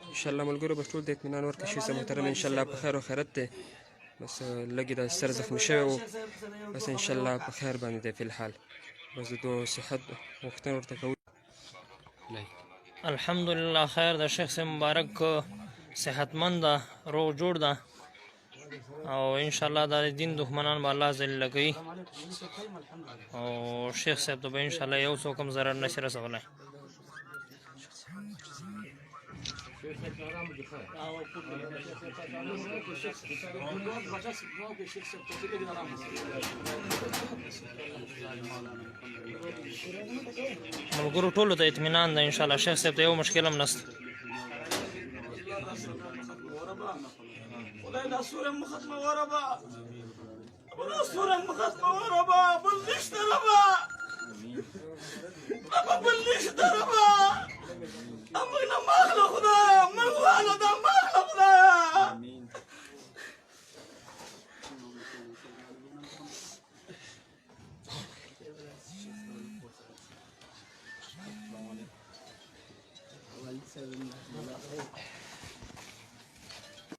ان شاء الله ملګرو به ټول د اطمینان ورکړي شي زه محترم ان شاء الله په خیر او خیرت دی بس لږ د سر زخمي شوی و بس ان شاء الله په خیر باندې دی فی الحال بس د دو صحت غوښتنه ورته کوو. الحمدلله خیر د شیخ صاحب مبارک صحتمند ده روغ جوړ ده او ان شاء الله د دین دښمنان به الله ذلیله کوي او شیخ صاحب ته به ان شاء الله یو څوک هم ضرر نشي رسولی. ملګرو ټولو ته اطمینان ده ان شاء الله شیخ صاحب ته یو مشکل هم نشته. خدای دا سوره مختمه وربا سوره مختمه